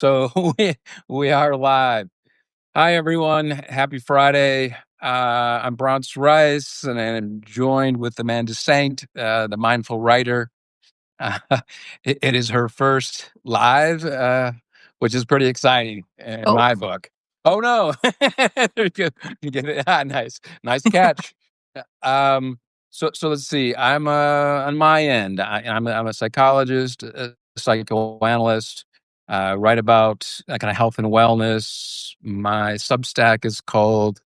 So we are live. Hi everyone. Happy Friday. I'm Bronce Rice, and I'm joined with Amanda Saint, the mindful writer. Uh, it is her first live, which is pretty exciting in Oh, my book. Oh no! You get it. Nice, nice catch. So let's see. I'm on my end. I'm a psychologist, a psychoanalyst. Write about kind of health and wellness. My Substack is called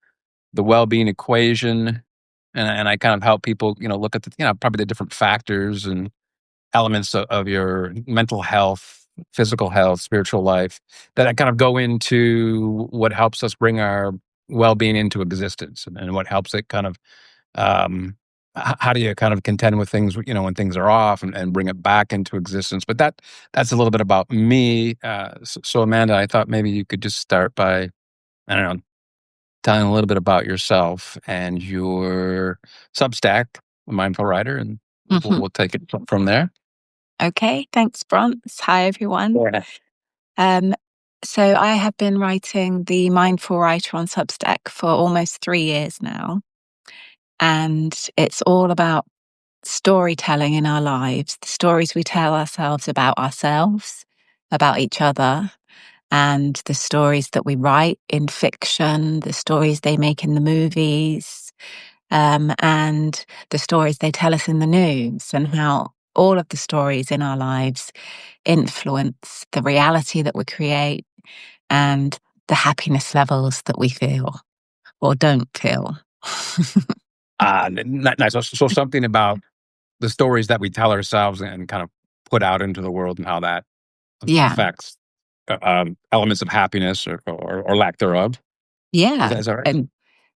The Wellbeing Equation, and I kind of help people, look at the, probably the different factors and elements of your mental health, physical health, spiritual life that kind of go into what helps us bring our well-being into existence, and what helps it kind of how do you kind of contend with things, when things are off, and bring it back into existence. But that's a little bit about me. So Amanda, I thought maybe you could just start by, I don't know, telling a little bit about yourself and your Substack, Mindful Writer, and mhm. we'll take it from there. Okay. Thanks, Bronze. Hi, everyone. Yeah. Um, so I have been writing the Mindful Writer on Substack for almost 3 years now, and it's all about storytelling in our lives, the stories we tell ourselves, about each other, and the stories that we write in fiction, the stories they make in the movies, and the stories they tell us in the news, and how all of the stories in our lives influence the reality that we create and the happiness levels that we feel or don't feel. Nice. So something about the stories that we tell ourselves and kind of put out into the world, and how that Yeah. affects elements of happiness, or lack thereof. Yeah. Is that right?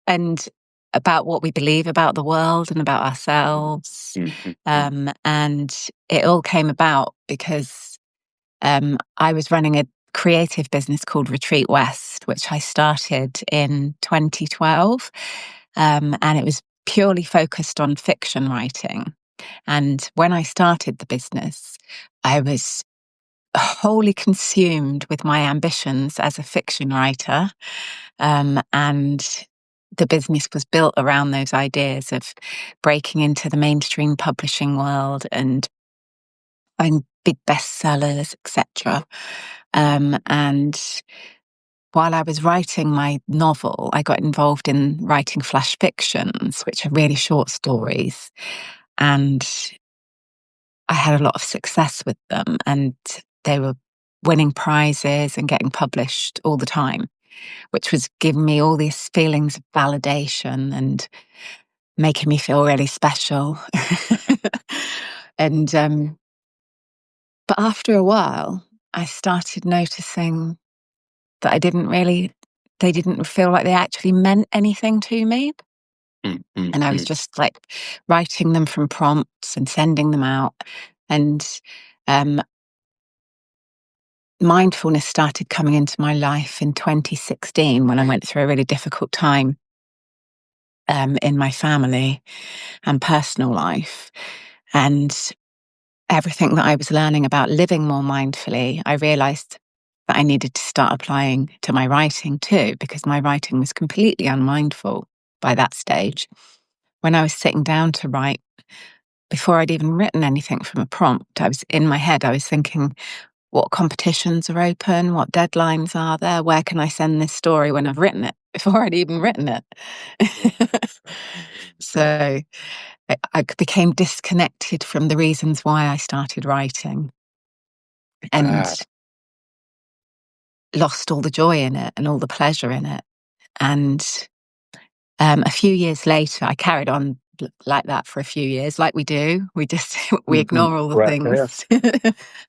And about what we believe about the world and about ourselves. Mhm. And it all came about because I was running a creative business called Retreat West, which I started in 2012. And it was purely focused on fiction writing. And when I started the business, I was wholly consumed with my ambitions as a fiction writer. And the business was built around those ideas of breaking into the mainstream publishing world and buying big bestsellers, etc. And while I was writing my novel, I got involved in writing flash fictions, which are really short stories. And I had a lot of success with them, and they were winning prizes and getting published all the time, which was giving me all these feelings of validation and making me feel really special. and But after a while, I started noticing that they didn't feel like they actually meant anything to me. Mm, mm, And I was mm. just like writing them from prompts and sending them out. And um, mindfulness started coming into my life in 2016 when I went through a really difficult time in my family and personal life. And everything that I was learning about living more mindfully, I realized that I needed to start applying to my writing too, because my writing was completely unmindful by that stage. When I was sitting down to write, before I'd even written anything from a prompt, I was in my head, I was thinking, what competitions are open? What deadlines are there? Where can I send this story when I've written it before I'd even written it? So I became disconnected from the reasons why I started writing and Ah, lost all the joy in it and all the pleasure in it. And a few years later, I carried on like that for a few years, like we do. We just we mhm. ignore all the Right. Yeah. things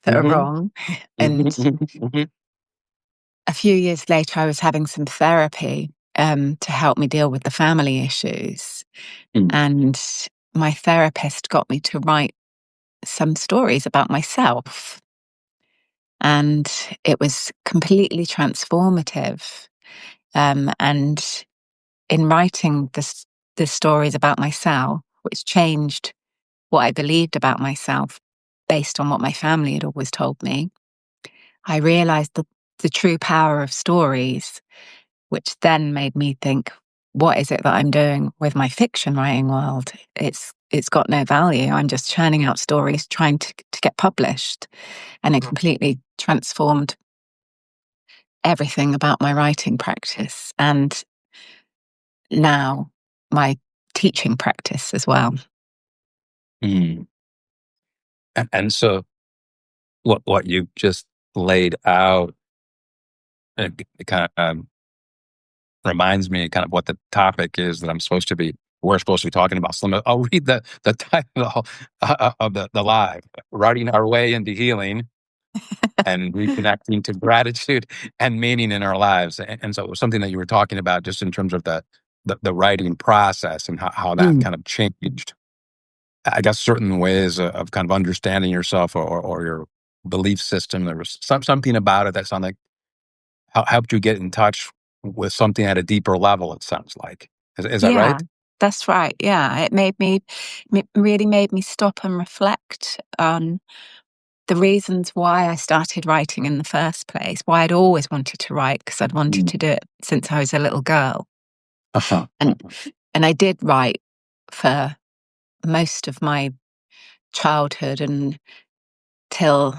that are Mhm. wrong. Mhm. And Mhm. Mhm. a few years later, I was having some therapy to help me deal with the family issues. Mm. And my therapist got me to write some stories about myself. And it was completely transformative. And in writing the stories about myself, which changed what I believed about myself based on what my family had always told me, I realized that the true power of stories, which then made me think, what is it that I'm doing with my fiction writing world? It's got no value. I'm just churning out stories trying to get published. And it completely transformed everything about my writing practice and now my teaching practice as well. Mm. And so what you just laid out, it kind of reminds me kind of what the topic is that we're supposed to be talking about. So I'll read the title of the live, Writing Our Way into Healing and Reconnecting to Gratitude and Meaning in Our Lives. And so it was something that you were talking about just in terms of the writing process and how that Mm. kind of changed, I guess, certain ways of kind of understanding yourself or your belief system. There was something about it that sounded like helped you get in touch with something at a deeper level, it sounds like. Is that Yeah, right? that's right. Yeah, it really made me stop and reflect on the reasons why I started writing in the first place, why I'd always wanted to write, because I'd wanted Mm. to do it since I was a little girl. Uh-huh. And and I did write for most of my childhood until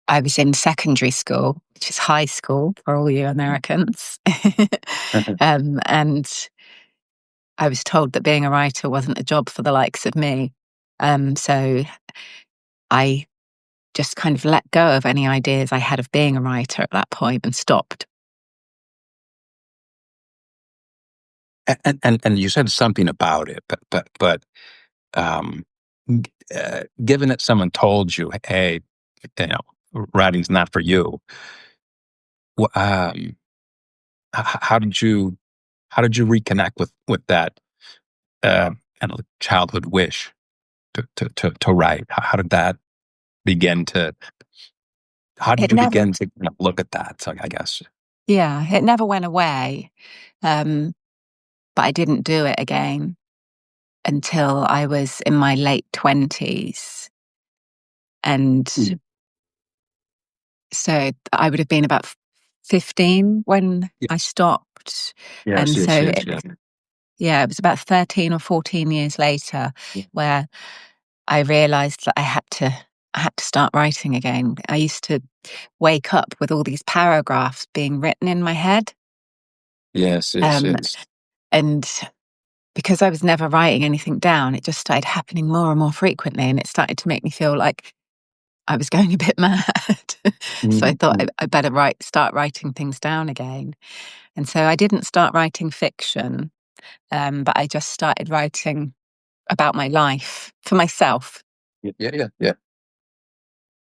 I was in secondary school, which is high school for all you Americans. And I was told that being a writer wasn't a job for the likes of me. So I just kind of let go of any ideas I had of being a writer at that point and stopped. And you said something about it, but um, given that someone told you, hey, you know, writing's not for you, um, how did you reconnect with that kind of childhood wish to write? How did that begin to? How did It you never, begin to kind of look at that? So I guess. yeah, it never went away. Um, but I didn't do it again until I was in my late 20s. And Mm. so I would have been about 15 when I Yes. stopped. Yes. And Yes. so, Yes. Yes. yeah, it was about 13 or 14 years later where I realized that I had to start writing again. I used to wake up with all these paragraphs being written in my head. Yes. Yes. Um, Yes. and because I was never writing anything down, it just started happening more and more frequently. And it started to make me feel like I was going a bit mad. So I thought Mhm. I better start writing things down again. And so I didn't start writing fiction, but I just started writing about my life for myself Yeah. Yeah. Yeah.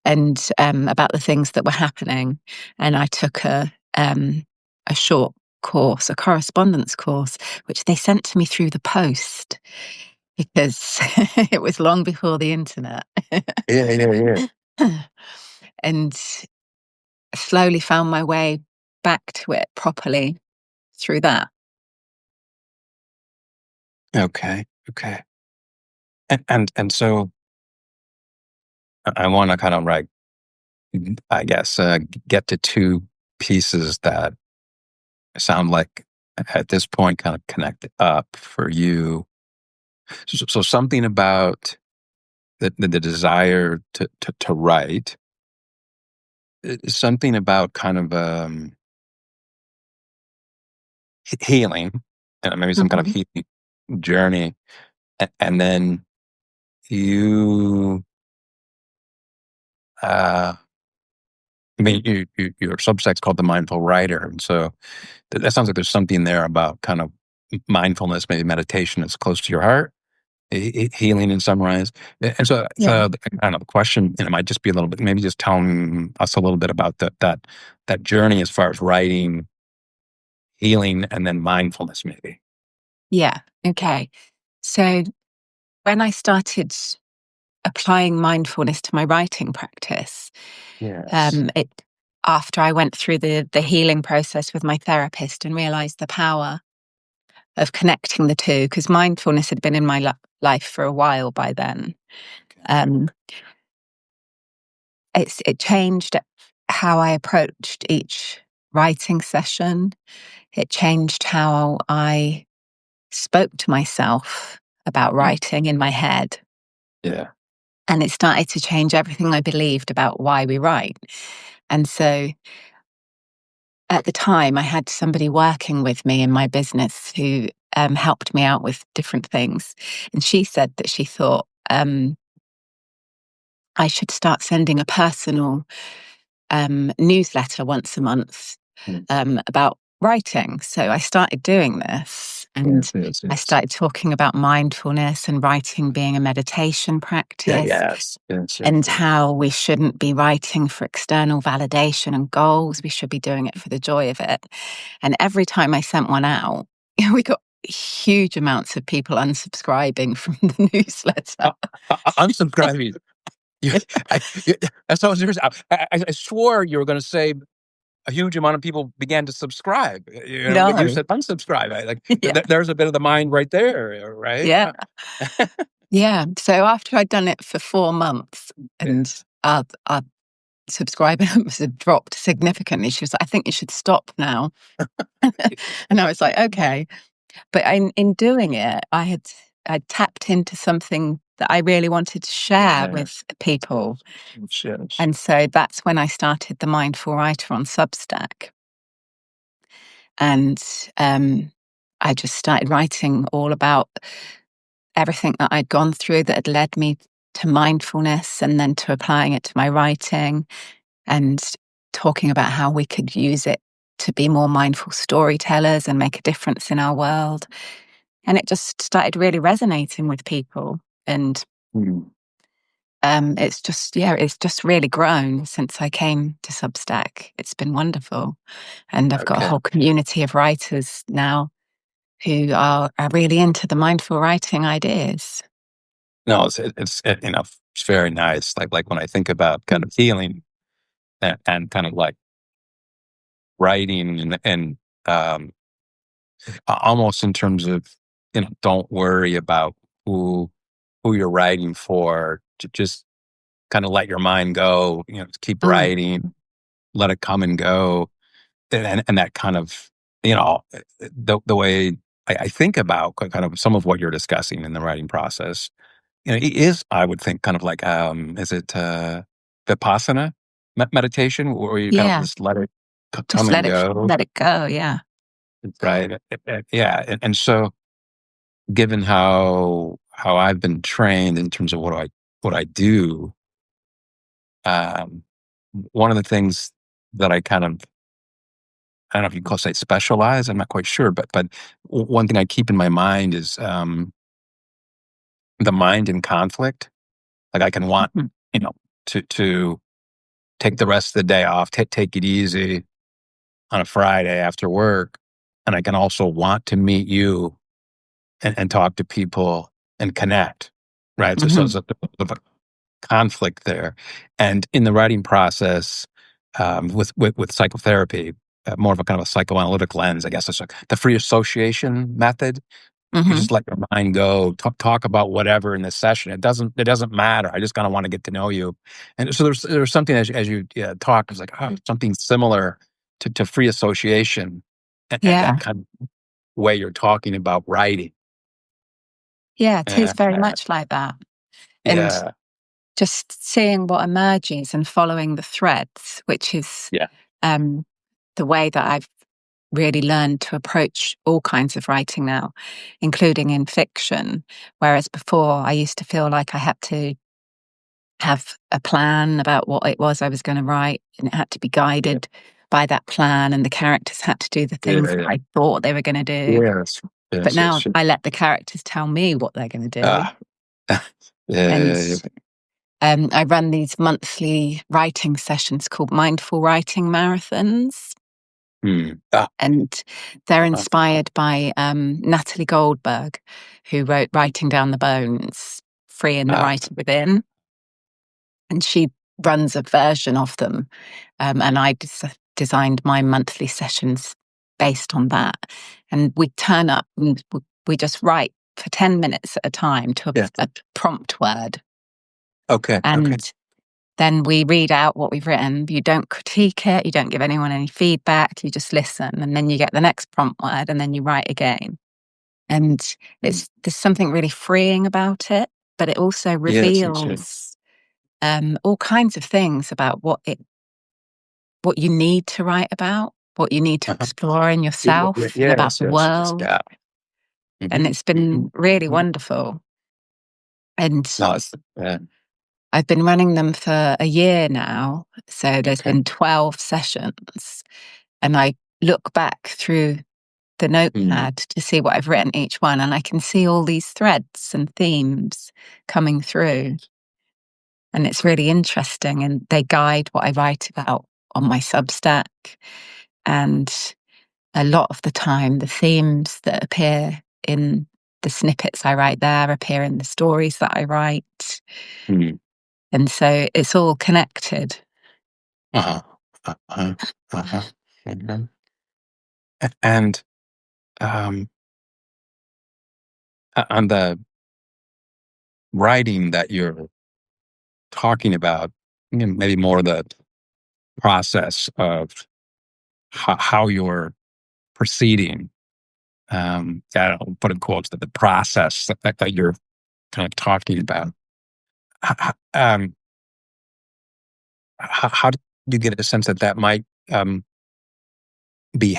and about the things that were happening. And I took a short course, a correspondence course, which they sent to me through the post because it was long before the internet. Yeah. Yeah. Yeah. And slowly found my way back to it properly through that. Okay. Okay. And so I want to kind of like, I guess, get to two pieces that sound like at this point kind of connect up for you. So something about the desire to write, something about kind of healing, and maybe some kind of Mhm. healing journey, and then you, I mean, your subsect's called the mindful writer, and so that sounds like there's something there about kind of mindfulness, maybe meditation is close to your heart, healing in some ways. And Yeah. so I don't know, the question, it might just be a little bit, maybe just telling us a little bit about that journey as far as writing, healing, and then mindfulness, maybe. Yeah. Okay. So when I started applying mindfulness to my writing practice, Yes. it after I went through the healing process with my therapist and realized the power of connecting the two, because mindfulness had been in my life for a while by then. Okay. Um, it changed how I approached each writing session. It changed how I spoke to myself about writing in my head. Yeah. And it started to change everything I believed about why we write. And so at the time, I had somebody working with me in my business who helped me out with different things. And she said that she thought I should start sending a personal newsletter once a month Mm. about writing. So I started doing this, and Yes, yes, I yes. started talking about mindfulness and writing being a meditation Yeah, practice, yes, yes, yes, and yes. how we shouldn't be writing for external validation and goals. We should be doing it for the joy of it. And every time I sent one out, we got huge amounts of people unsubscribing from the newsletter. Unsubscribing. You, you, that's so serious. I swore you were going to say a huge amount of people began to subscribe. But you No. said unsubscribe. Yeah. There's a bit of the mind right there, right? Yeah. Yeah. So after I'd done it for 4 months, and Yes. our subscriber numbers had dropped significantly, she was like, "I think you should stop now." And I was like, "Okay." But in doing it, I tapped into something that I really wanted to share Yeah. with people. Yes, yes. And so that's when I started the Mindful Writer on Substack. And I just started writing all about everything that I'd gone through that had led me to mindfulness, and then to applying it to my writing, and talking about how we could use it to be more mindful storytellers and make a difference in our world. And it just started really resonating with people. And Mm. it's just really grown since I came to Substack. It's been wonderful. And I've got a Okay. whole community of writers now who are really into the mindful writing ideas. No, it's very nice. Like when I think about kind of healing and kind of like writing and um, almost in terms of don't worry about who you're writing for. Just kind of let your mind go. Keep Mm, writing, let it come and go, and that kind of the way I think about kind of some of what you're discussing in the writing process. It is, I would think, kind of like is it vipassana meditation, where you kind of yeah, just let it come just and go, let it go. Yeah. right? Yeah, and so given how I've been trained in terms of what I do, um, one of the things that I kind of, I don't know if you call say specialize. I'm not quite sure, but one thing I keep in my mind is the mind in conflict. Like I can want Mhm. you know to take the rest of the day off, take it easy on a Friday after work, and I can also want to meet you and talk to people and connect. Right. So Mhm. it's a conflict there. And in the writing process, with psychotherapy, more of a kind of a psychoanalytic lens, I guess it's like the free association method. You Mhm. just let your mind go, talk about whatever in this session. It doesn't matter. I just kind of want to get to know you. And so there's something as you talk, it's like something similar to free association and that Yeah. kind of way you're talking about writing. Yeah. It is Uh, very much like that. And yeah, just seeing what emerges and following the threads, which is yeah, um, the way that I've really learned to approach all kinds of writing now, including in fiction. Whereas before, I used to feel like I had to have a plan about what it was I was going to write, and it had to be yeah, guided by that plan, and the characters had to do the yeah, things that yeah. I thought they were going to do. Yes, But yes, now yes. I let the characters tell me what they're going to do. Ah, yeah, And yeah, yeah. I run these monthly writing sessions called Mindful Writing Marathons. Hmm. Ah, And they're ah, inspired by Natalie Goldberg, who wrote Writing Down the Bones, Free in the ah, Writer Within. And she runs a version of them. And I designed my monthly sessions based on that. And we turn up and we just write for 10 minutes at a time to yeah. a prompt word. Okay, okay. And Then we read out what we've written. You don't critique it. You don't give anyone any feedback. You just listen. And then you get the next prompt word and then you write again. And there's something really freeing about it, but it also Yes, it's reveals all kinds of things about what you need to write about, what you need to uh-huh. explore in yourself and about Yes, the yes, yes, world. yeah. And Hmm. it's been really wonderful. And No, it's I've been running them for a year now. So there's okay. been 12 sessions. And I look back through the Mm. notepad to see what I've written each one. And I can see all these threads and themes coming through. And it's really interesting. And they guide what I write about on my Substack. And a lot of the time, the themes that appear in the snippets I write there appear in the stories that I write. Mm. And so it's all connected. Uh-huh. Uh-huh. Uh-huh. Mhm. And um, on the writing that you're talking about, maybe more the process of how you're proceeding. I don't put in quotes that the process that you're kind of talking about. Um, how do you get a sense that that might be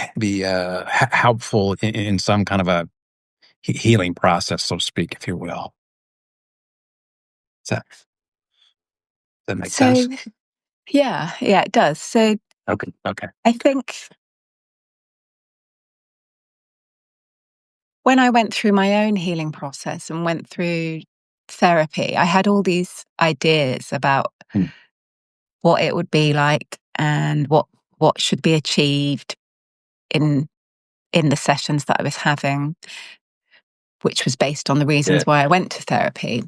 helpful in some kind of a healing process, so to speak, if you will? Does that make So, sense? yeah, it does. So Okay. Okay. I think when I went through my own healing process and went through therapy, I had all these ideas about Mm. what it would be like and what should be achieved in in the sessions that I was having, which was based on the Yeah. reasons why I went to therapy.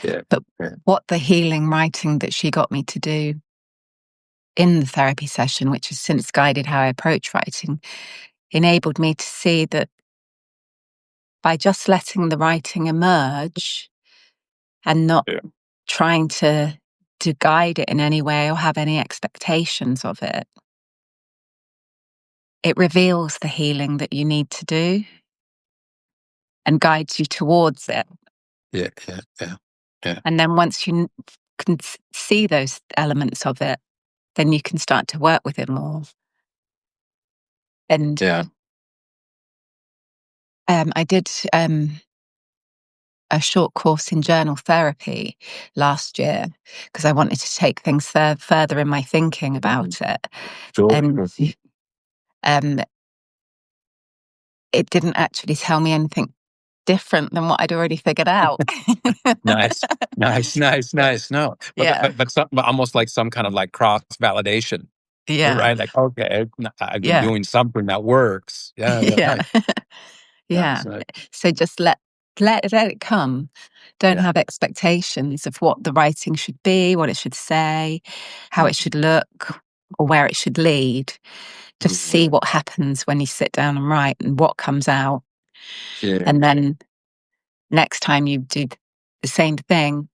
Yeah. But Yeah. what the healing writing that she got me to do in the therapy session, which has since guided how I approach writing, enabled me to see that by just letting the writing emerge and not Yeah. trying to guide it in any way or have any expectations of it, it reveals the healing that you need to do and guides you towards it. Yeah. Yeah. Yeah. Yeah. And then once you can see those elements of it, then you can start to work with it more. And Yeah. I did a short course in journal therapy last year because I wanted to take things further in my thinking about it. Sure. And Sure. um, it didn't actually tell me anything different than what I'd already figured out. Nice. Nice. Nice. Nice. No, Yeah, but almost like some kind of like cross validation, yeah, right? Like, okay, I've been yeah, doing something that works. Yeah. Yeah. yeah, Nice. yeah. Nice. Nice. So just let it come. Don't Yeah. have expectations of what the writing should be, what it should say, how it Mm. should look, or where it should lead. Just see Mm. what happens when you sit down and write and what comes out. Yeah. And then next time you do the same thing,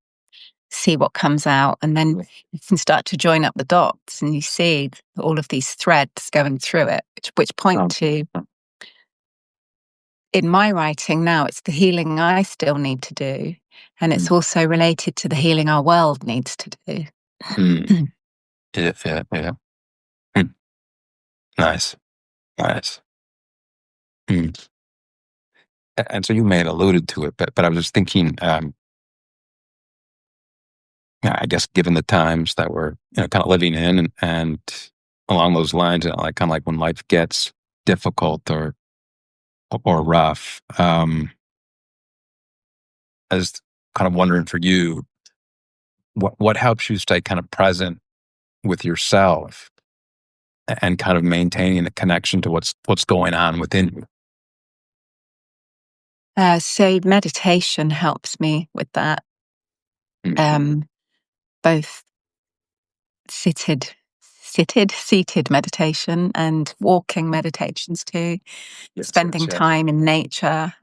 see what comes out. And then you can start to join up the dots and you see all of these threads going through it, which point Um, to, in my writing now, it's the healing I still need to do. And it's mm. also related to the healing our world needs to do. Mm. Yeah. Yeah. Yeah. Mm. Nice. Nice. Mm. And so you may have alluded to it, but I was just thinking, yeah, I guess given the times that we're kind of living in, and along those lines, like kind of like when life gets difficult or rough, I was kind of wondering for you, what helps you stay kind of present with yourself and kind of maintaining the connection to what's going on within you. So meditation helps me with that. Mhm. Um, both seated meditation and walking meditations too, Yes, yes, spending yes. time in nature.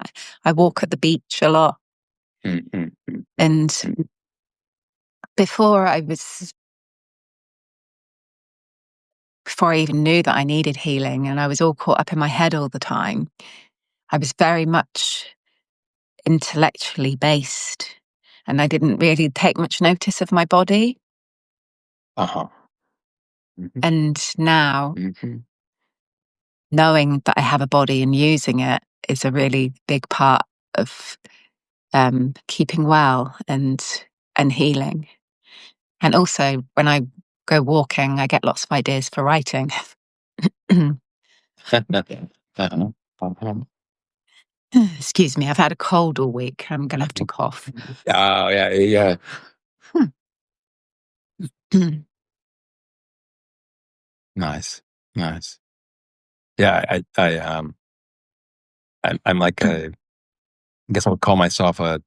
I walk at the beach a lot. Mm, mm, mm, mm, And mm. before I was before I even knew that I needed healing, and I was all caught up in my head all the time. I was very much intellectually based, and I didn't really take much notice of my body. Uh-huh. Mhm. And now, Mhm. knowing that I have a body and using it is a really big part of keeping well and healing. And also, when I go walking, I get lots of ideas for writing. Uh-huh. Uh-huh. Excuse me, I've had a cold all week. I'm going to have to cough. Oh, yeah, yeah. Nice, nice. Yeah, I'm like I guess I would call myself when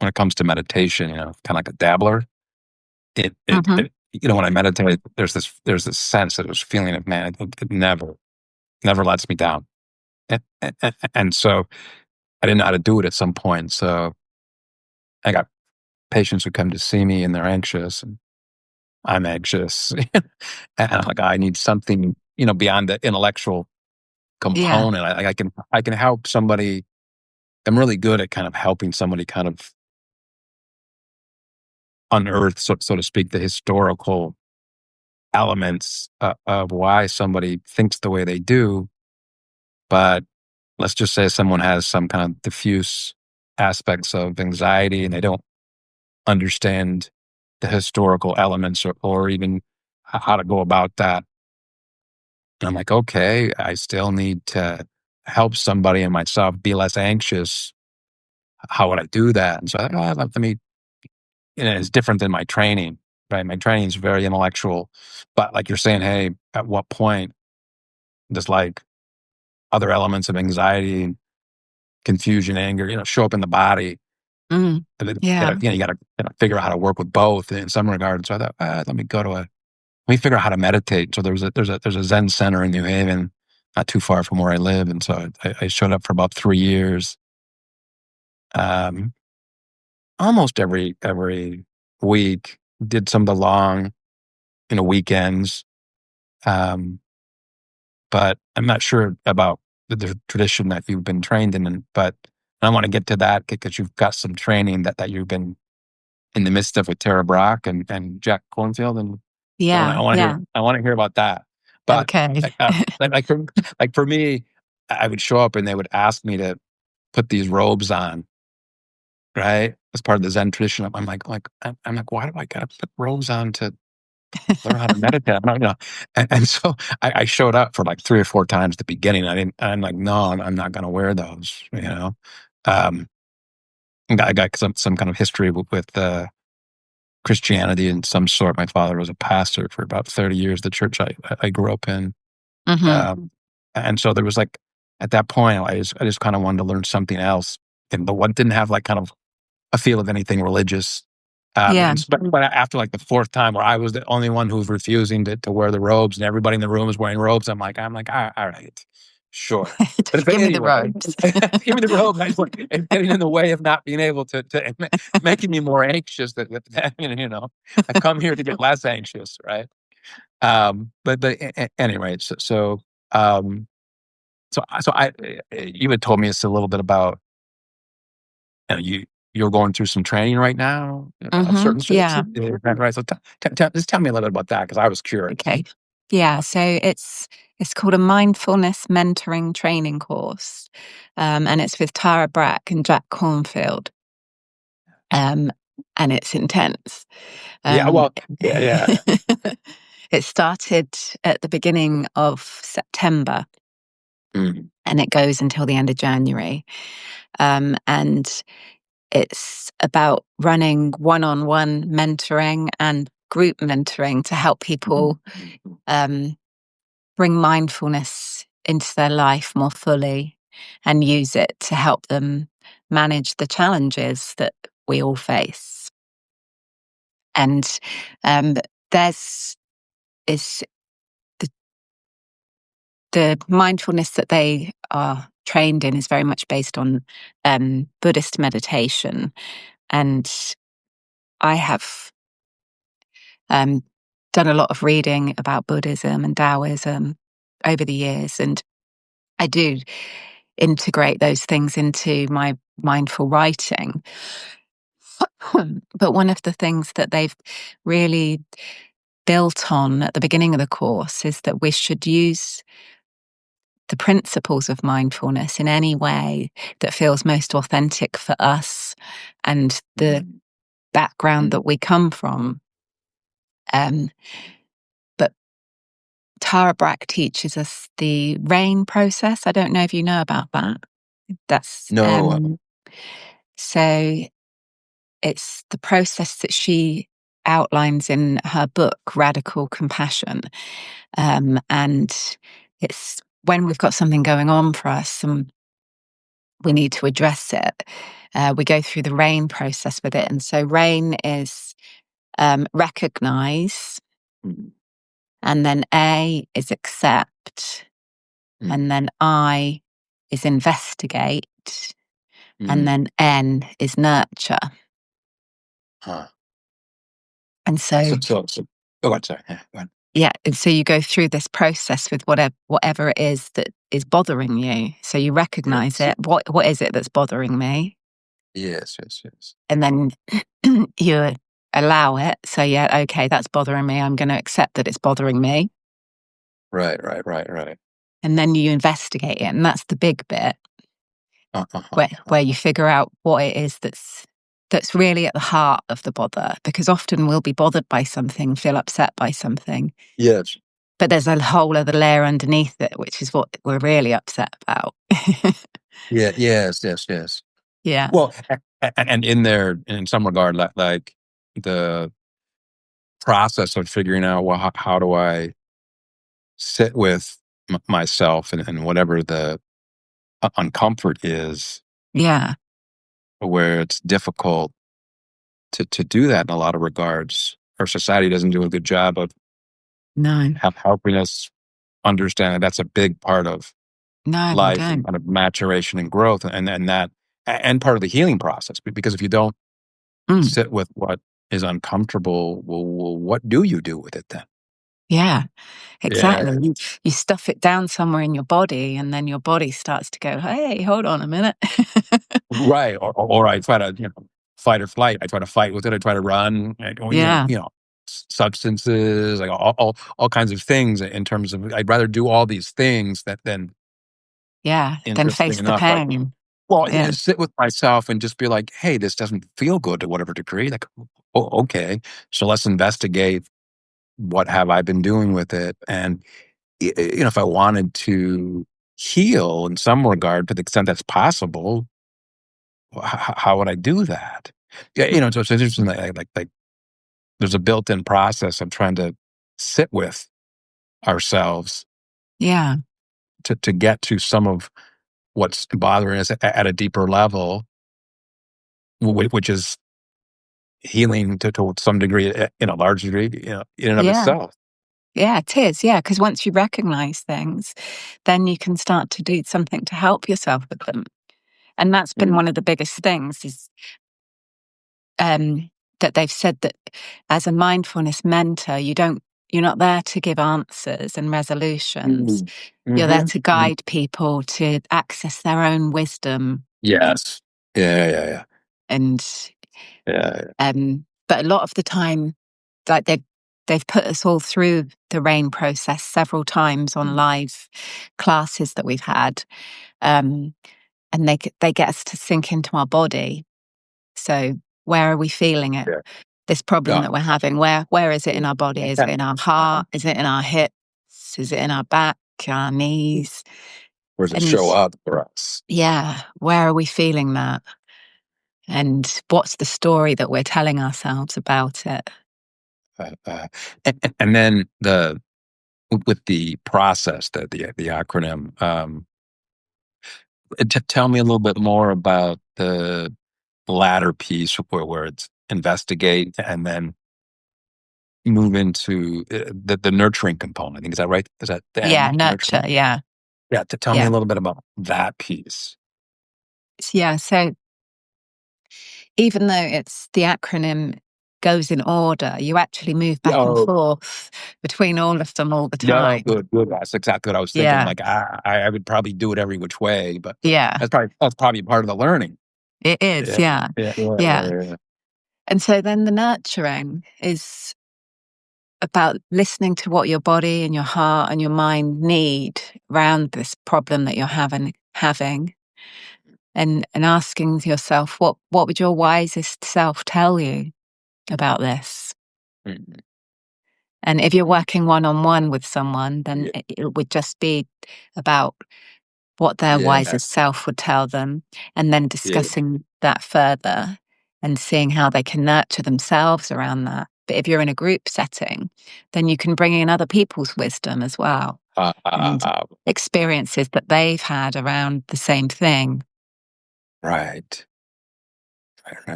it comes to meditation, kind of like a dabbler. Hmm. When I meditate, there's this sense, that this feeling of, man, it never lets me down. And so I didn't know how to do it at some point. So I got patients who come to see me and they're anxious and I'm anxious. And I'm like, I need something, beyond the intellectual Yeah. component. I can help somebody. I'm really good at kind of helping somebody kind of unearth, so to speak, the historical elements of why somebody thinks the way they do. But let's just say someone has some kind of diffuse aspects of anxiety and they don't understand the historical elements, or even how to go about that. And I'm like, okay, I still need to help somebody and myself be less anxious. How would I do that? And so I thought, oh, let me, it's different than my training, right? My training is very intellectual, but like you're saying, hey, at what point does like other elements of anxiety, confusion, anger, show up in the body? Mm. And then Yeah. you gotta figure out how to work with both in some regards. So I thought, let me figure out how to meditate. So there's a Zen center in New Haven, not too far from where I live, and so I showed up for about 3 years, um, almost every week. Did some of the long, weekends, um, but I'm not sure about the tradition that you've been trained in. But I want to get to that because you've got some training that you've been in the midst of with Tara Brock and Jack Cornfield, and so Yeah. Yeah. I want to hear about that. But Okay. like for me, I would show up and they would ask me to put these robes on, right? As part of the Zen tradition. I'm like, why do I gotta put robes on to learn how to meditate? I'm not, and so I showed up for like 3 or 4 times at the beginning. I'm like, no, I'm not gonna wear those. Um, I got some kind of history with Christianity in some sort. My father was a pastor for about 30 years, the church I grew up in. Hmm. Um, and so there was like, at that point, I just kind of wanted to learn something else. And the one didn't have like kind of a feel of anything religious. Yeah. But after like the fourth time where I was the only one who was refusing to wear the robes and everybody in the room was wearing robes, I'm like, all right, sure. But Just give me the anyway, robes. give me the robe. It's getting in the way of not being able making me more anxious. I come here to get less anxious, right? But anyway, um, you had told me it's a little bit about, you're going through some training right now of Hmm. certain sorts, Yeah. right? So just tell me a little bit about that because I was curious. Okay. Yeah. So it's called a mindfulness mentoring training course, and it's with Tara Brack and Jack Cornfield, um, and it's intense. Yeah, Um, well, yeah, yeah. it started at the beginning of September, Mm, and it goes until the end of January. And it's about running one-on-one mentoring and group mentoring to help people um, bring mindfulness into their life more fully and use it to help them manage the challenges that we all face. And um, there's is the, the mindfulness that they are trained in is very much based on Buddhist meditation. And I have um, done a lot of reading about Buddhism and Taoism over the years, and I do integrate those things into my mindful writing. But one of the things that they've really built on at the beginning of the course is that we should use the principles of mindfulness in any way that feels most authentic for us and the background that we come from. Um, but Tara Brach teaches us the RAIN process. I don't know if you know about that. That's No. so it's the process that she outlines in her book, Radical Compassion. And it's when we've got something going on for us and we need to address it, we go through the RAIN process with it. And so RAIN is recognize, and then A is accept, and then I is investigate, and then N is nurture. Huh. And so, Oh, I'm sorry. Yeah, go ahead. yeah, and so you go through this process with whatever it is that is bothering you. So you recognize Yes. it. What is it that's bothering me? Yes, yes, yes. And then you allow it. So yeah, okay, that's bothering me. I'm going to accept that it's bothering me. Right, right, right, right. And then you investigate it, and that's the big bit Uh-huh. where you figure out what it is that's really at the heart of the bother. Because often we'll be bothered by something, feel upset by something, Yes. but there's a whole other layer underneath it, which is what we're really upset about. Yeah, yes, yes, yes. Yeah, Well, and in there, in some regard, like the process of figuring out, well, how do I sit with myself and whatever the uncomfort is, yeah, where it's difficult to do that in a lot of regards. Our society doesn't do a good job of no, helping us understand that that's a big part of no, they life and don't. kind of maturation and growth, and that and part of the healing process. Because if you don't Mm, sit with what is uncomfortable, well, what do you do with it then? yeah. Yeah, Exactly. You stuff it down somewhere in your body, and then your body starts to go, hey, hold on a minute. right. Or I try to, fight or flight. I try to fight with it. I try to run. Or Yeah. substances, like all kinds of things. In terms of, I'd rather do all these things that than Yeah. Then interesting face the enough, like, pain. well, Yeah. sit with myself and just be like, hey, this doesn't feel good to whatever degree. Like, oh, okay, so let's investigate what have I been doing with it, and if I wanted to heal in some regard to the extent that's possible, how would I do that? Yeah, so it's interesting. Like there's a built-in process of trying to sit with ourselves Yeah. to get to some of what's bothering us at a deeper level, which is healing to some degree, in a large degree, in and of Yeah. itself. Yeah, it is. Yeah. Because once you recognize things, then you can start to do something to help yourself with them. And that's been Mm. one of the biggest things is that they've said that as a mindfulness mentor, you're not there to give answers and resolutions. Mm. You're there Mhm. to Mhm. guide people to access their own wisdom. Yes. Yeah, yeah, yeah. And Yeah. but a lot of the time, like they've put us all through the RAIN process several times on Mm. live classes that we've had, um, and they get us to sink into our body. So where are we feeling it? Yeah. This problem Yeah. that we're having, where is it in our body? Is it in our heart? Is it in our hips? Is it in our back, our knees? Where does it And show up for us? yeah, where are we feeling that? And what's the story that we're telling ourselves about it? Uh, uh, and then with the process, the acronym. Tell me a little bit more about the latter piece where it's investigate and then move into the nurturing component. I think, is that right? Is that the Yeah, N, nurture. nurturing? Yeah, Yeah. To tell me yeah, a little bit about that piece. yeah. So even though it's the acronym goes in order. You actually move back and Oh, forth between all of them all the no, time. good, good. That's exactly what I was thinking. Yeah, Like I would probably do it every which way, but yeah, that's probably part of the learning. it is. Yeah, Yeah, yeah, yeah, yeah. yeah, yeah. And so then the nurturing is about listening to what your body and your heart and your mind need around this problem that you're having, and asking yourself, what would your wisest self tell you about this? Mm, And if you're working one on one with someone, then yeah, it would just be about what their yeah, wisest self would tell them, and then yeah. discussing that further and seeing how they can nurture themselves around that. But if you're in a group setting, then you can bring in other people's wisdom as well Uh, uh, and uh, experiences that they've had around the same thing. right,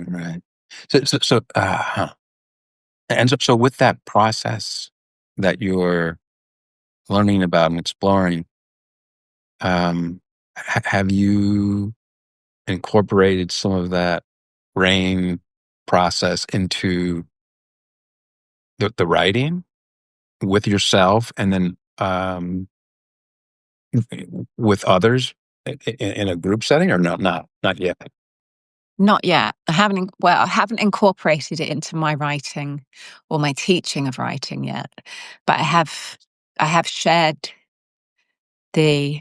right. Huh. And so with that process that you're learning about and exploring, have you incorporated some of that brain process into the writing with yourself and then with others in a group setting, or not yet? Not yet. I haven't incorporated it into my writing or my teaching of writing yet, but I have shared the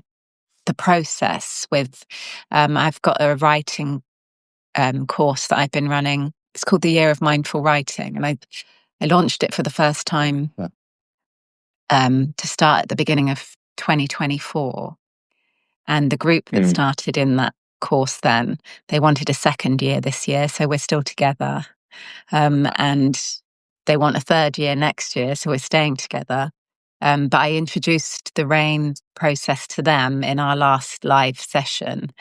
the process with. I've got a writing course that I've been running. It's called the Year of Mindful Writing, and I launched it for the first time Yeah. to start at the beginning of 2024. And the group that Mm. started in that course then, they wanted a second year this year, so we're still together. And they want a third year next year, so we're staying together. But I introduced the RAIN process to them in our last live session,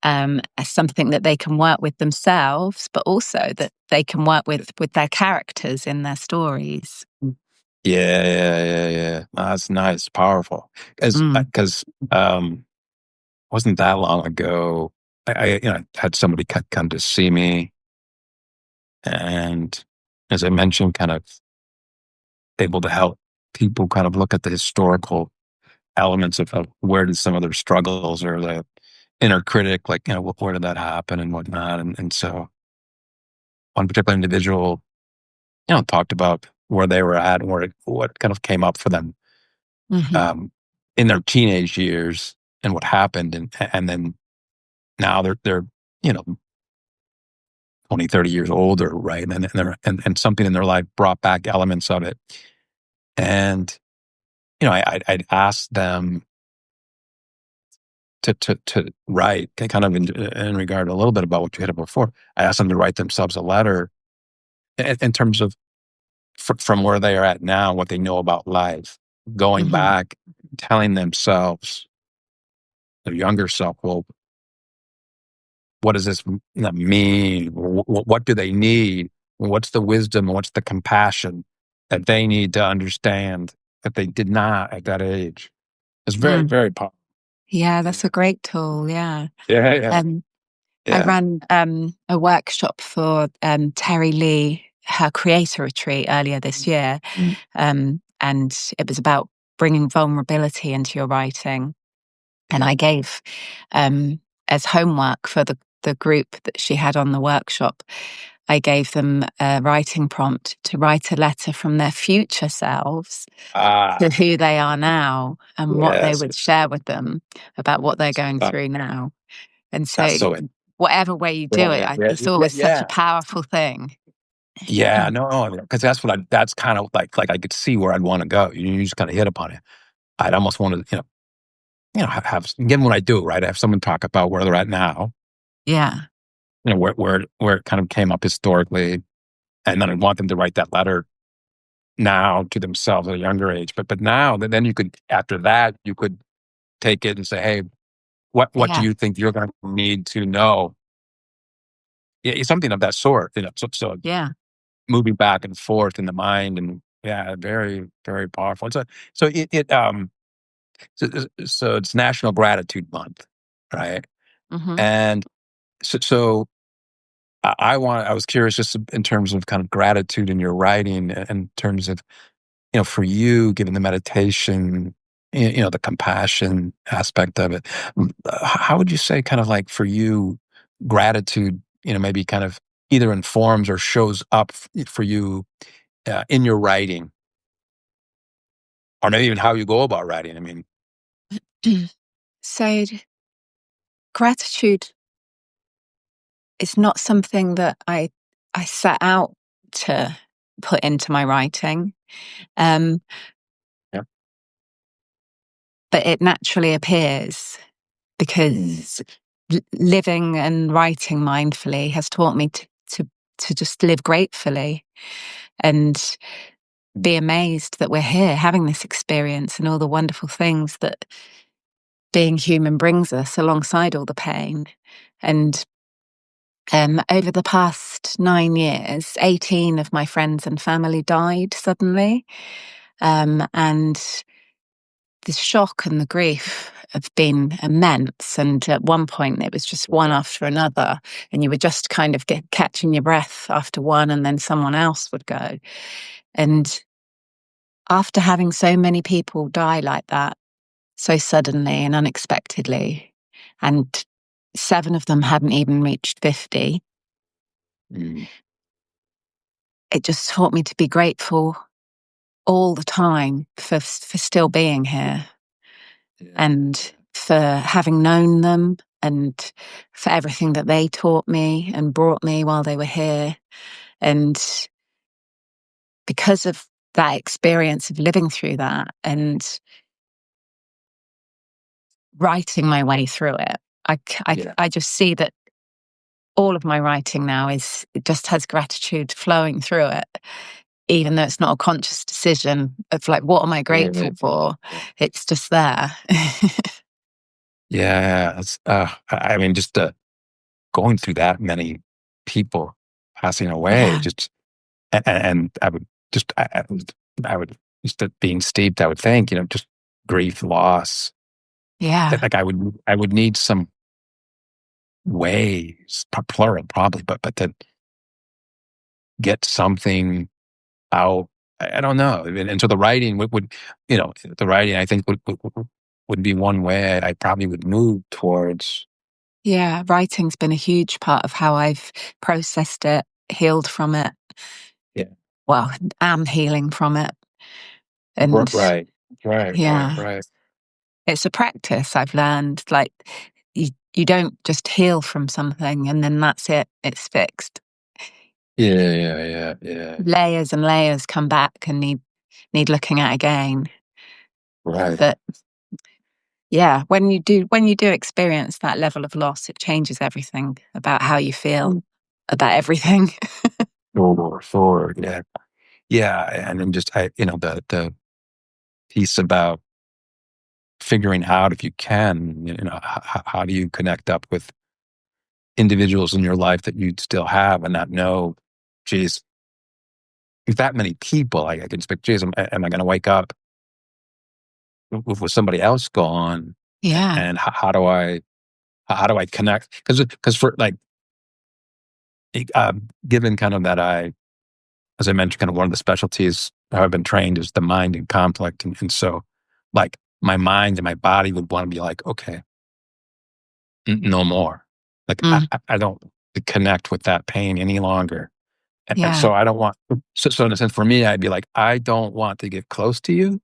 as something that they can work with themselves, but also that they can work with their characters in their stories. Yeah, yeah, yeah, yeah. That's nice, powerful. Mm. Because wasn't that long ago, I had somebody come to see me, and as I mentioned, kind of able to help people kind of look at the historical elements of where did some of their struggles or the inner critic, like, where did that happen and whatnot. And so one particular individual, talked about where they were at and what kind of came up for them Hmm. um, in their teenage years and what happened. And then now they're, you know, 20, 30 years older, right? And something in their life brought back elements of it. And, I'd asked them to write kind of in regard a little bit about what you had before. I asked them to write themselves a letter in terms of from where they are at now, what they know about life, going Hmm. back, telling themselves, their younger self, well, what does this mean? What do they need? What's the wisdom? What's the compassion that they need to understand that they did not at that age? It's very, Mm. very powerful. Yeah, that's a great tool. Yeah. Yeah, yeah, Um, I yeah. ran a workshop for Terry Lee, her creator retreat earlier this year, Mm. and it was about bringing vulnerability into your writing. And I gave as homework for the group that she had on the workshop, I gave them a writing prompt to write a letter from their future selves Ah, to who they are now and what they yes. would share with them about what they're going through now. And That's so, so whatever way you yeah, do it, I yeah, just thought it yeah, was such a yeah. powerful thing. Yeah, no, because that's kind of like I could see where I'd want to go. You just kind of hit upon it. I'd almost want to, have again when I do, right? I have someone talk about where they're at now, Yeah. where it kind of came up historically, and then I want them to write that letter now to themselves at a younger age. But now, then you could, after that, you could take it and say, hey, what do Yeah. you think you're going to need to know? Yeah, something of that sort. So Yeah. moving back and forth in the mind, and yeah, very, very powerful. So so it's National Gratitude Month, right? Hmm. And so I was curious just in terms of kind of gratitude in your writing, in terms of, for you, given the meditation, the compassion aspect of it, how would you say kind of like for you, gratitude, maybe kind of either informs or shows up for you in your writing, or maybe even how you go about writing? I mean, So, gratitude is not something that I set out to put into my writing, um, yeah, but it naturally appears because living and writing mindfully has taught me to just live gratefully and be amazed that we're here having this experience and all the wonderful things that being human brings us alongside all the pain. And over the past 9 years, 18 of my friends and family died suddenly. And the shock and the grief have been immense. And at one point, it was just one after another. And you were just kind of catching your breath after one, and then someone else would go. And after having so many people die like that, so suddenly and unexpectedly, and 7 of them hadn't even reached 50, mm, it just taught me to be grateful all the time for still being here yeah, and for having known them and for everything that they taught me and brought me while they were here. And because of that experience of living through that and writing my way through it, yeah, I just see that all of my writing now it just has gratitude flowing through it, even though it's not a conscious decision of like, what am I yeah, grateful for? yeah. It's just there. Yeah, I mean, just going through that many people passing away, Yeah. just and I would just I would just being steeped. I would think, just grief, loss. Yeah. That like I would need some ways, plural probably, but to get something out. I don't know, and so the writing would the writing I think would be one way I probably would move towards. Yeah. Writing's been a huge part of how I've processed it, healed from it. Yeah. Well, am healing from it. And Right, yeah, right. it's a practice I've learned. Like, you don't just heal from something and then that's it, it's fixed. Yeah. Layers and layers come back and need looking at again. Right. But yeah, when you do experience that level of loss, it changes everything about how you feel about everything. Sure. Yeah. Yeah. And then just, the piece about figuring out if you can, how do you connect up with individuals in your life that you still have and not know, geez, with that many people, I can expect, geez, am I going to wake up with somebody else gone? Yeah. And how do I connect? Because for like, given kind of that as I mentioned, kind of one of the specialties how I've been trained is the mind in conflict. And so, like, my mind and my body would want to be like, okay, no more. Like, Mm, I don't connect with that pain any longer. And yeah. so I don't want, so in a sense, for me, I'd be like, I don't want to get close to you.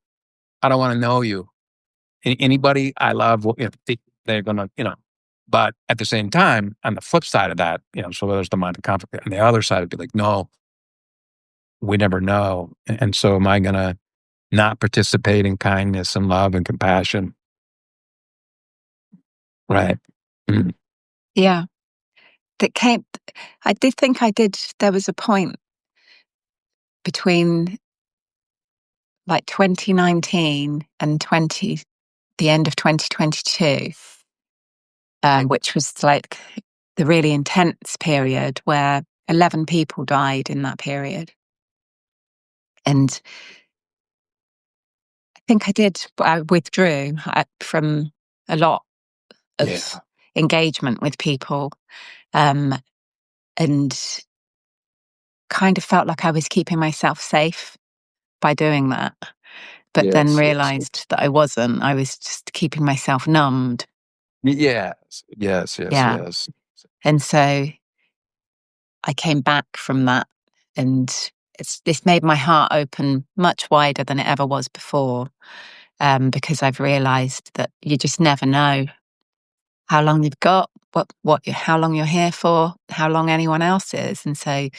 I don't want to know you. Anybody I love, they're going to, but at the same time, on the flip side of that, so there's the mind of conflict. And the other side would be like, no, we never know. And so am I going to not participate in kindness and love and compassion? Right. Mm. Yeah. That came I did think I did there was a point between like 2019 and 20 the end of 2022, which was like the really intense period where 11 people died in that period. And I think I withdrew from a lot Yeah. of engagement with people. Um, and kind of felt like I was keeping myself safe by doing that. But then Yes, yes. realized that I wasn't. I was just keeping myself numbed. Yes, yes, yes, Yeah. yes. And so I came back from that, and it's made my heart open much wider than it ever was before. Because I've realized that you just never know how long you've got, how long you're here for, how long anyone else is. And so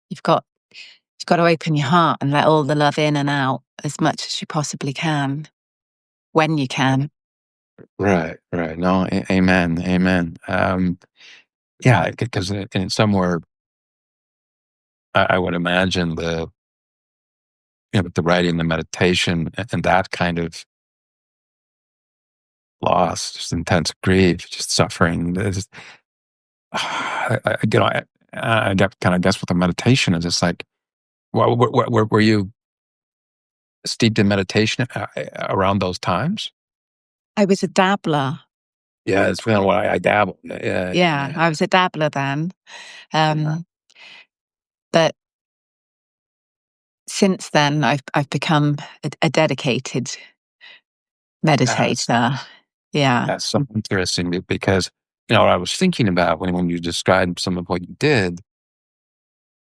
you've got you've got to open your heart and let all the love in and out as much as you possibly can when you can. Right, right. No, amen, amen. Yeah, because in somewhere, I would imagine the writing, the meditation, and that kind of loss, just intense grief, just suffering. I get kind of guess what the meditation is. It's like, well, were you steeped in meditation around those times? I was a dabbler. Yeah, it's kind of what I dabble. Yeah, Yeah, yeah, I was a dabbler then. yeah. Um, but since then, I've become a dedicated That's meditator. Yeah. that's so interesting because what I was thinking about when you described some of what you did,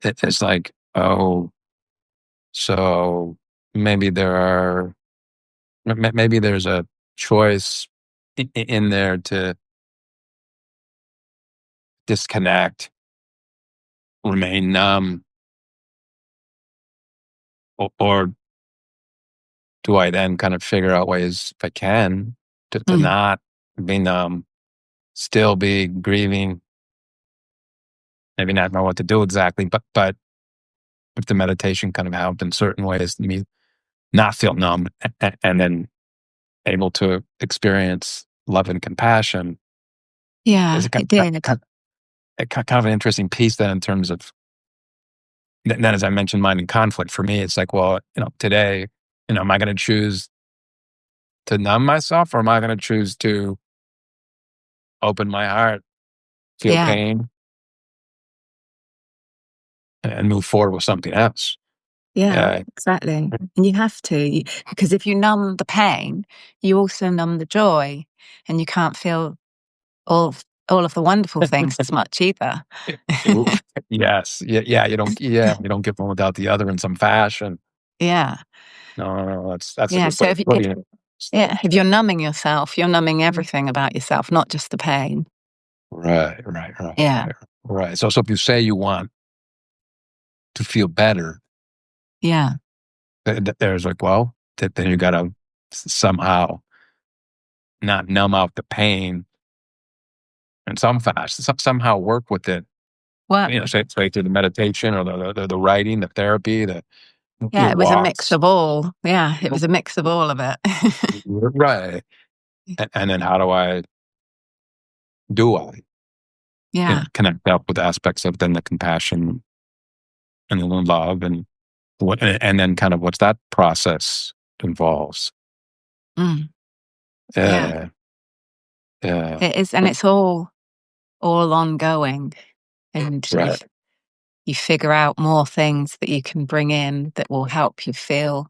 it's like, oh, so maybe maybe there's a choice in there to disconnect, remain numb, or do I then kind of figure out ways, if I can, to Mm, not be numb, still be grieving, maybe not know what to do exactly, but if the meditation kind of helped in certain ways, me not feel numb, and then able to experience love and compassion, is yeah, a it did. kind of an interesting piece then in terms of then, as I mentioned, mind and conflict. For me, it's like, well, today, am I going to choose to numb myself, or am I going to choose to open my heart, feel Yeah. pain, and move forward with something else? Yeah, Uh, exactly. And you have to, because if you numb the pain, you also numb the joy, and you can't feel all of the wonderful things as much either. yes, yeah, you don't get one without the other in some fashion. Yeah, No, no, no, that's a yeah. good So way of putting it. if you're numbing yourself, you're numbing everything about yourself, not just the pain. Right, right, right, Yeah, right, right. So if you say you want to feel better, yeah, there's like, well, then you got to somehow not numb out the pain in some fashion, somehow work with it. well, Say through the meditation or the writing, the therapy, yeah. your It was a mix walks. of all. Yeah, it was a mix of all of it. Right. And then how do I, Yeah. connect up with aspects of then the compassion and the love and then kind of what's that process involves. Mm, yeah, Yeah. Yeah. it is, and it's all ongoing, and Right. you figure out more things that you can bring in that will help you feel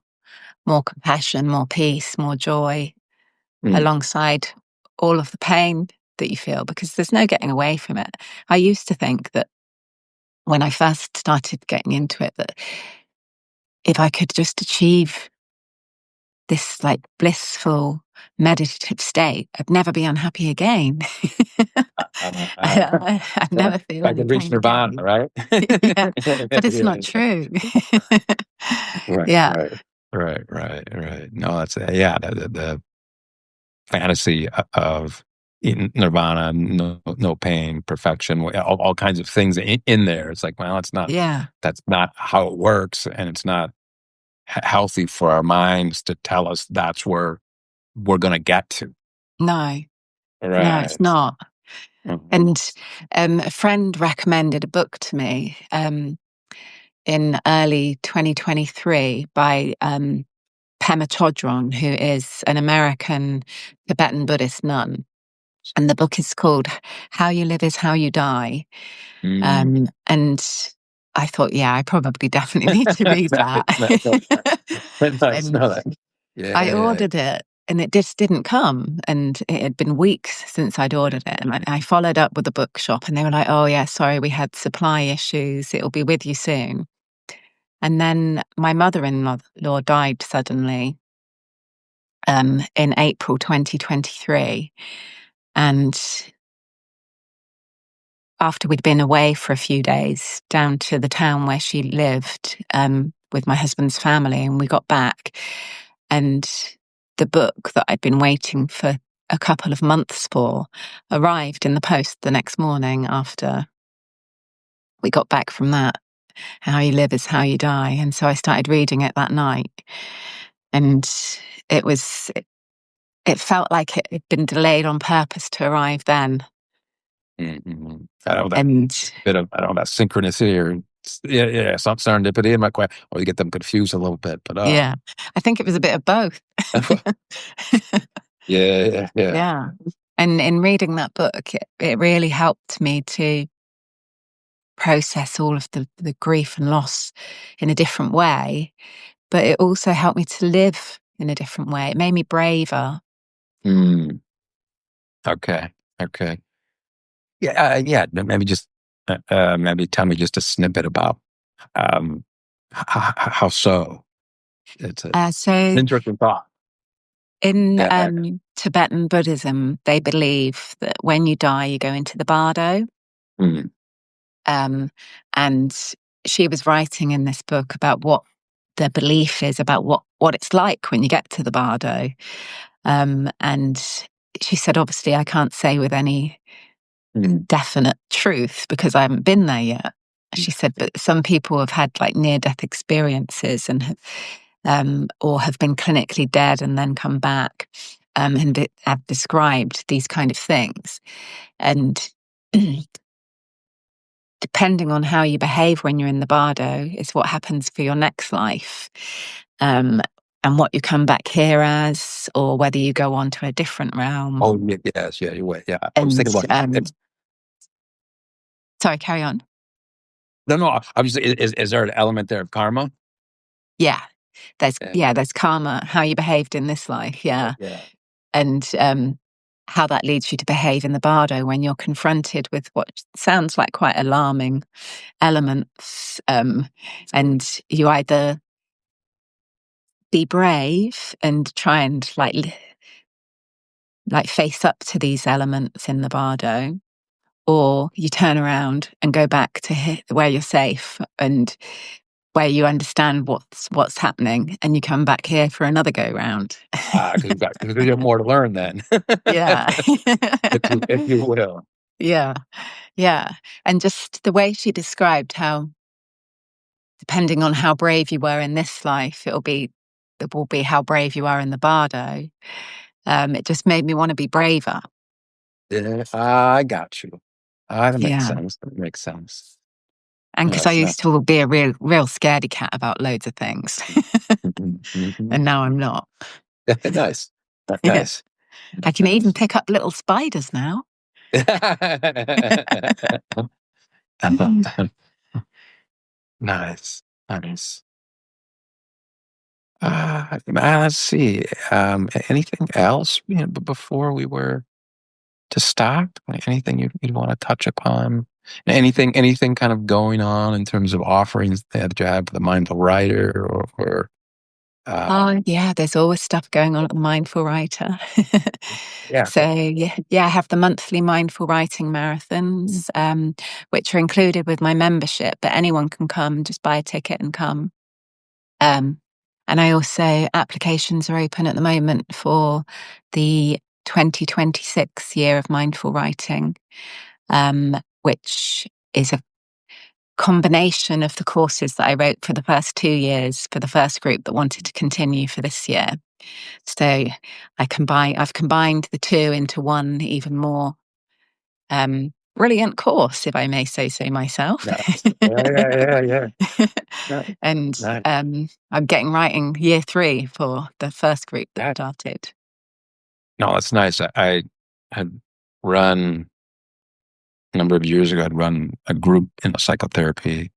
more compassion, more peace, more joy, Mm. alongside all of the pain that you feel, because there's no getting away from it. I used to think that when I first started getting into it, that if I could just achieve this like blissful meditative state, I'd never be unhappy again. I'd never feel I any can reach pain nirvana, again. right? Yeah, but it's not Yeah. true. Right, Yeah, right, right, right, right. No, that's yeah. The fantasy of nirvana, no pain, perfection, all kinds of things in there. It's like, well, it's not. yeah, That's not how it works, and it's not healthy for our minds to tell us that's where we're going to get to. no, no, it's Right. not. Mhm. And a friend recommended a book to me in early 2023 by Pema Chodron, who is an American Tibetan Buddhist nun. And the book is called How You Live Is How You Die. Mm. And I thought, yeah, I probably definitely need to read that. Nice, nice, nice. And No, that, I yeah. ordered it and it just didn't come. And it had been weeks since I'd ordered it. And I followed up with the bookshop and they were like, oh, yeah, sorry, we had supply issues. It'll be with you soon. And then my mother-in-law died suddenly in April 2023. And after we'd been away for a few days down to the town where she lived with my husband's family, and we got back, and the book that I'd been waiting for a couple of months for arrived in the post the next morning after we got back from that. How You Live Is How You Die. And so I started reading it that night. And it was, it felt like it had been delayed on purpose to arrive then. Mm-hmm. I know that And bit of, I don't know, that synchronicity or yeah, some serendipity in my quite, or you get them confused a little bit, but yeah, I think it was a bit of both. yeah. Yeah. And in reading that book, it really helped me to process all of the grief and loss in a different way. But it also helped me to live in a different way. It made me braver. Mm. Okay. Okay. Yeah. Yeah. Maybe just, maybe tell me just a snippet about, um, how so? It's an So interesting thought. in Yeah. Tibetan Buddhism, they believe that when you die, you go into the bardo. Mm. Um, and she was writing in this book about what the belief is about what it's like when you get to the bardo. And she said, obviously, I can't say with any Mm. definite truth because I haven't been there yet. She said, but some people have had like near death experiences and or have been clinically dead and then come back and have described these kind of things. And depending on how you behave when you're in the bardo is what happens for your next life. Um, and what you come back here as, or whether you go on to a different realm. Oh, yes. Yeah. You're right. Yeah. I was And thinking about it. sorry, carry on. No. Obviously, is there an element there of karma? Yeah, Yeah. there's karma, how you behaved in this life, yeah, Yeah. and how that leads you to behave in the bardo when you're confronted with what sounds like quite alarming elements, and you either be brave and try and like face up to these elements in the bardo, or you turn around and go back to where you're safe and where you understand what's happening, and you come back here for another go round. Because you have more to learn then, Yeah. if you will. Yeah. Yeah. And just the way she described how, depending on how brave you were in this life, it will be how brave you are in the bardo. It just made me want to be braver. Yeah, I got you. That makes Yeah. sense. That makes sense. And No, because I it's not. used to be a real scaredy cat about loads of things. Mhm, mhm. And now I'm not. Nice. Yeah. Nice. I can even Nice. pick up little spiders now. Nice. Nice. Let's see. Anything else, before we were to stop? Like, anything you'd want to touch upon? Anything kind of going on in terms of offerings that you have for the mindful writer or Oh, um, yeah, there's always stuff going on at the Mindful Writer. yeah. So, yeah, I have the monthly Mindful Writing marathons, which are included with my membership, but anyone can come, just buy a ticket and come. Um, and I also, applications are open at the moment for the 2026 year of Mindful Writing, which is a combination of the courses that I wrote for the first 2 years for the first group that wanted to continue for this year. So I've combined the two into one even more brilliant course, if I may say so myself. Nice. Yeah. Nice. And Nice. I'm getting writing year 3 for the first group that That, started. no, that's nice. I had run a number of years ago. I'd run a group in a psychotherapy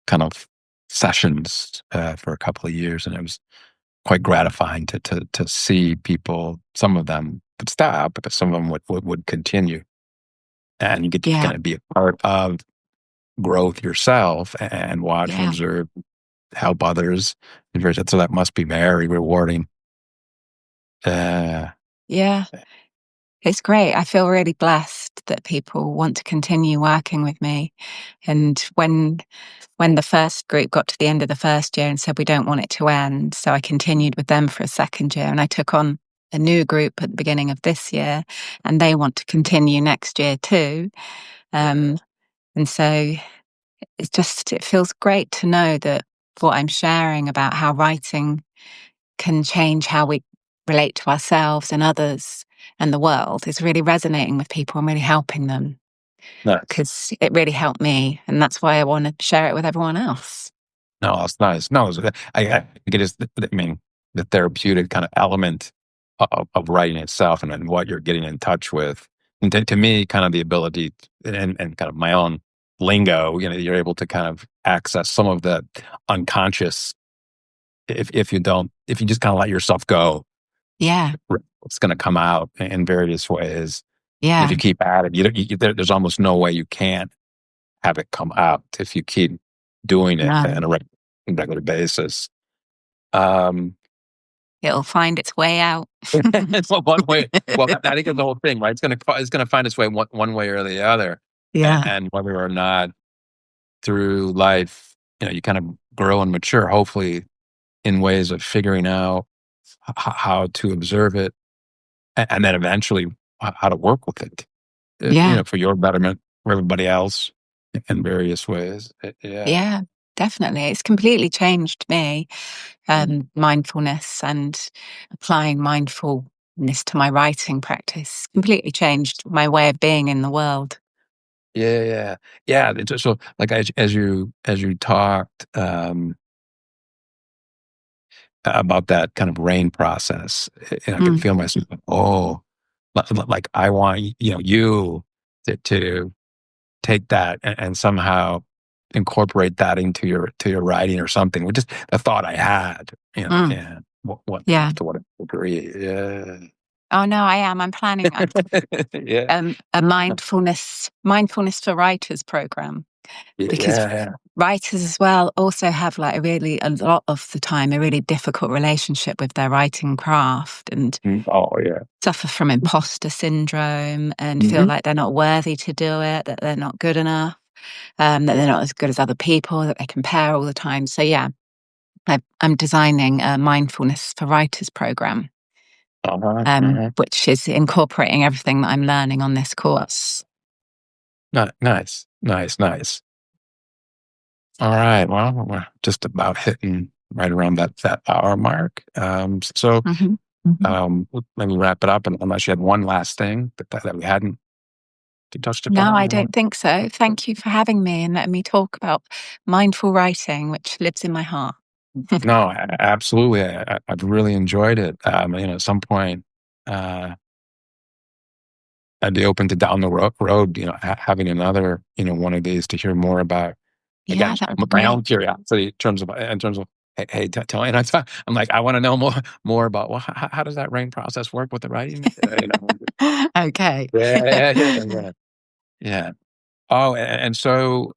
kind of sessions for a couple of years, and it was quite gratifying to see people. Some of them would stop, but some of them would continue, and you get to Yeah. kind of be a part of growth yourself and watch and Yeah. observe, help others. So that must be very rewarding. Uh, Yeah. It's great. I feel really blessed that people want to continue working with me. And when the first group got to the end of the first year and said we don't want it to end, so I continued with them for a second year, and I took on a new group at the beginning of this year, and they want to continue next year too. Um, and so it feels great to know that what I'm sharing about how writing can change how we relate to ourselves and others and the world is really resonating with people and really helping them, nice. because it really helped me. And that's why I want to share it with everyone else. No, that's nice. No, I think it is. I mean, the therapeutic kind of element of writing itself, and what you're getting in touch with. And to me, kind of the ability and kind of my own lingo. You're able to kind of access some of the unconscious. If you just kind of let yourself go, Yeah. it's going to come out in various ways. And if Yeah. you keep at it, there's almost no way you can't have it come out if you keep doing it No, on a regular basis. Um, it'll find its way out. it's one way. Well, I think it's the whole thing, right? It's gonna find its way one way or the other, Yeah. and whether or not through life, you kind of grow and mature, hopefully, in ways of figuring out how to observe it, and then eventually how to work with it, Yeah. for your betterment, for everybody else, in various ways. Yeah. Yeah. Definitely. It's completely changed me. Mindfulness and applying mindfulness to my writing practice completely changed my way of being in the world. Yeah, yeah, yeah. So, like, as you talked about that kind of rain process, and I could Mm. feel myself. Oh, like I want you to take that and somehow incorporate that into your writing or something. Which is the thought I had. Mm. And what Yeah. to what degree? Yeah, Oh no, I am. I'm planning yeah, a mindfulness for writers program, yeah, because yeah. writers as well also have like a lot of the time a really difficult relationship with their writing craft, and Oh, yeah. suffer from imposter syndrome and feel Hmm. like they're not worthy to do it, that they're not good enough, that they're not as good as other people, that they compare all the time. So yeah, I'm designing a mindfulness for writers program, Uh-huh, uh-huh. which is incorporating everything that I'm learning on this course. Nice, nice, nice. All right. Well, we're just about hitting right around that hour mark. So Hmm. let me wrap it up, and unless you had one last thing that we hadn't touched No, upon, I don't think so. Thank you for having me and letting me talk about mindful writing, which lives in my heart. No, absolutely. I've really enjoyed it. At some point, uh, I'd be open to down the road, having another, one of these to hear more about. Yeah, Again, that would be my great. own curiosity in terms of hey, tell me. And I'm like, I want to know more about, well, how does that rain process work with the writing? Okay. Yeah, yeah, yeah, yeah. Yeah. Oh, and so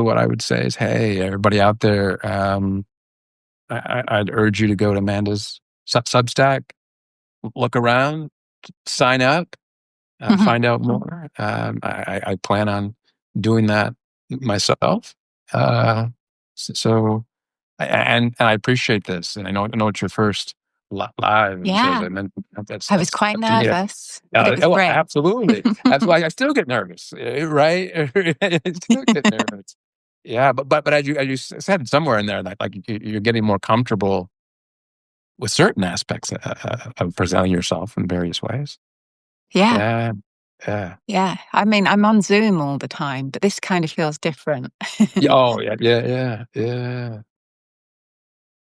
what I would say is, hey, everybody out there, I'd urge you to go to Amanda's Substack, look around, sign up, find out more. I plan on doing that myself. Uh, so, and I appreciate this, and I know it's your first live, and so as Yeah, I mentioned, that's I was that's quite to me. nervous, but it was Well, great. absolutely. That's why I still get nervous, right? I still get nervous. Yeah, but as you said somewhere in there, like you're getting more comfortable with certain aspects of presenting yourself in various ways. Yeah, Yeah, yeah. yeah. I mean, I'm on Zoom all the time, but this kind of feels different. Yeah, oh, yeah, yeah, yeah, yeah.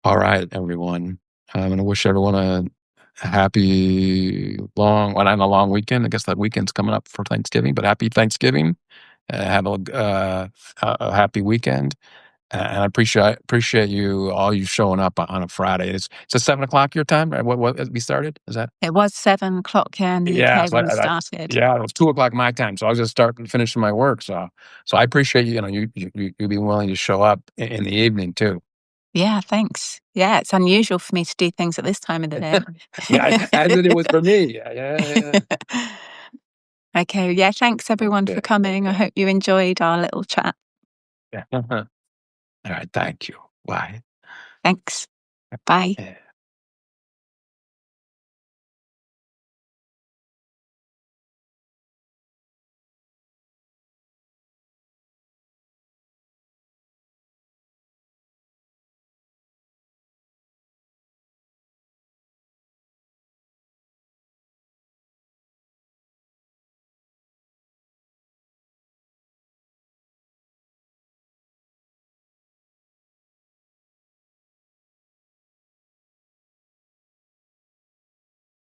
All right, everyone. I'm gonna wish everyone happy long, well, not a long weekend. I guess that weekend's coming up for Thanksgiving, but happy Thanksgiving. Have a happy weekend. And I appreciate you all you showing up on a Friday. It's a 7 o'clock your time, right? What we started? Is that? It was 7 o'clock here in the Yeah, UK so when we started. yeah, it was 2 o'clock my time. So I was just starting finishing my work. So I appreciate you. You being willing to show up in the evening too. Yeah, thanks. Yeah, it's unusual for me to do things at this time of the day. Yeah, as it was for me. Yeah. Okay, yeah, thanks everyone for Okay. coming. I hope you enjoyed our little chat. Yeah. All right. Thank you. Bye. Thanks. Bye. Yeah.